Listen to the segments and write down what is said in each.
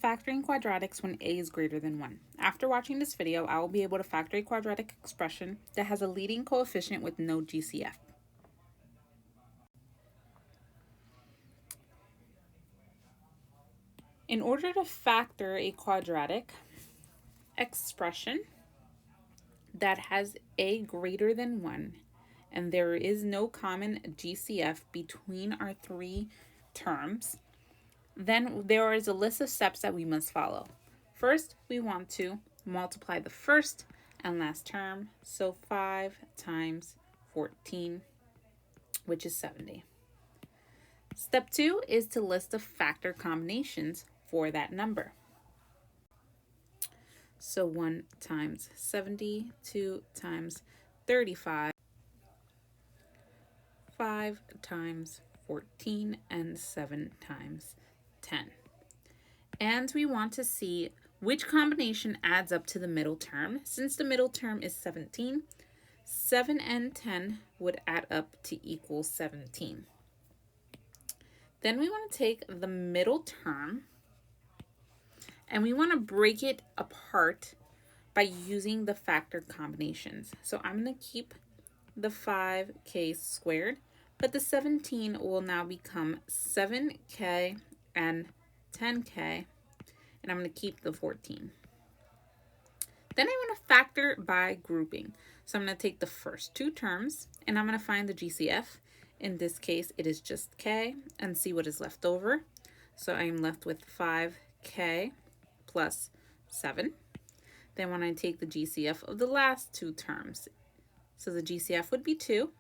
Factoring quadratics when a is greater than 1. After watching this video, I will be able to factor a quadratic expression that has a leading coefficient with no GCF. In order to factor a quadratic expression that has a greater than 1 and there is no common GCF between our three terms, then there is a list of steps that we must follow. First, we want to multiply the first and last term, so 5 times 14, which is 70. Step 2 is to list the factor combinations for that number. So 1 times 70, 2 times 35, 5 times 14, and 7 times 10. And we want to see which combination adds up to the middle term. Since the middle term is 17, 7 and 10 would add up to equal 17. Then we want to take the middle term and we want to break it apart by using the factor combinations. So I'm going to keep the 5k squared, but the 17 will now become 7k and 10k, and I'm going to keep the 14. Then I want to factor by grouping. So I'm going to take the first two terms and I'm going to find the GCF. In this case, it is just k, and see what is left over. So I am left with 5k plus 7. Then when I take the GCF of the last two terms, so the GCF would be 2.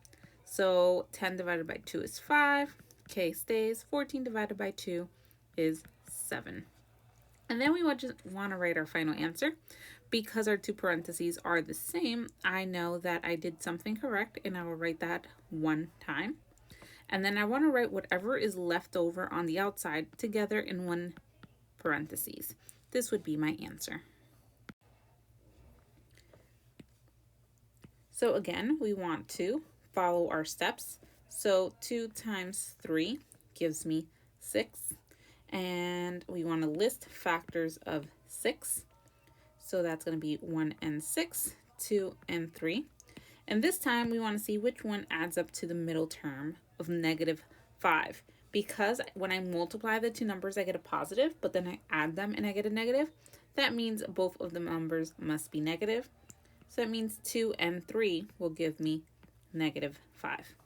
So 10 divided by 2 is 5. K stays. 14 divided by 2 is 7. And then we just want to write our final answer. Because our two parentheses are the same, I know that I did something correct, and I will write that one time. And then I want to write whatever is left over on the outside together in one parentheses. This would be my answer. So again, we want to follow our steps. So 2 times 3 gives me 6. And we want to list factors of 6. So that's going to be 1 and 6, 2 and 3. And this time we want to see which one adds up to the middle term of -5. Because when I multiply the two numbers, I get a positive, but then I add them and I get a negative. That means both of the numbers must be negative. So that means 2 and 3 will give me -5.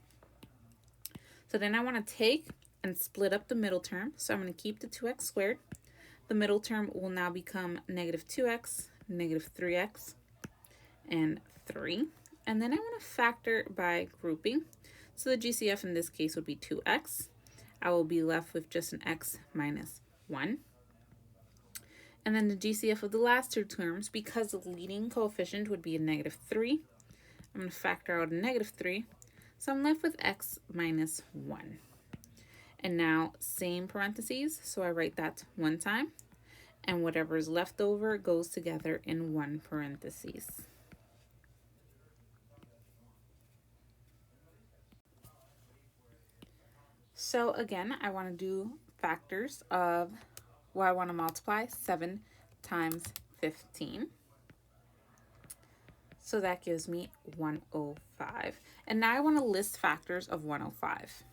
So then I want to take and split up the middle term. So I'm going to keep the 2x squared. The middle term will now become -2x, -3x, and 3. And then I want to factor by grouping. So the GCF in this case would be 2x. I will be left with just an x minus 1. And then the GCF of the last two terms, because the leading coefficient would be a -3, I'm going to factor out a -3. So I'm left with x minus 1. And now same parentheses, so I write that one time. And whatever is left over goes together in one parentheses. So again, I want to do factors of, I want to multiply 7 times 15. So that gives me 105. And now I want to list factors of 105.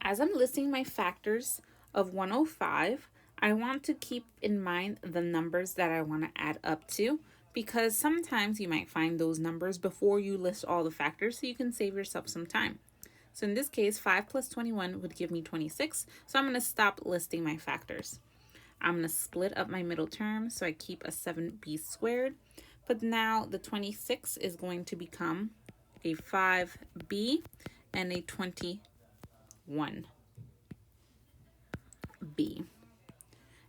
As I'm listing my factors of 105, I want to keep in mind the numbers that I want to add up to, because sometimes you might find those numbers before you list all the factors, so you can save yourself some time. So in this case, 5 plus 21 would give me 26. So I'm going to stop listing my factors. I'm going to split up my middle term, so I keep a 7b squared. But now the 26 is going to become a 5b and a 21b.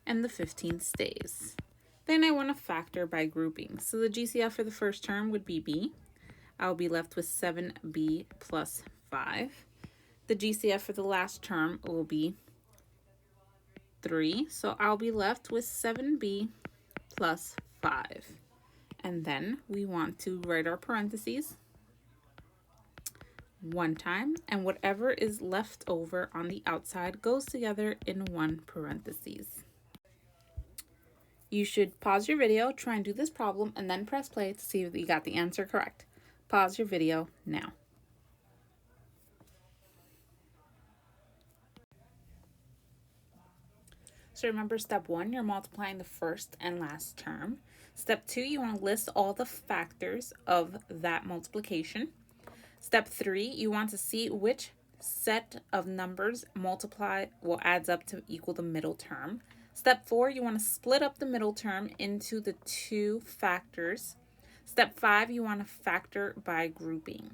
And the 15 stays. Then I want to factor by grouping. So the GCF for the first term would be b. I'll be left with 7b plus 5. The GCF for the last term will be 3. So I'll be left with 7b plus 5. And then we want to write our parentheses one time, and whatever is left over on the outside goes together in one parentheses. You should pause your video, try and do this problem, and then press play to see if you got the answer correct. Pause your video now. So remember, step 1, you're multiplying the first and last term. Step 2, you want to list all the factors of that multiplication. Step 3, you want to see which set of numbers adds up to equal the middle term. Step 4, you want to split up the middle term into the two factors. Step 5, you want to factor by grouping.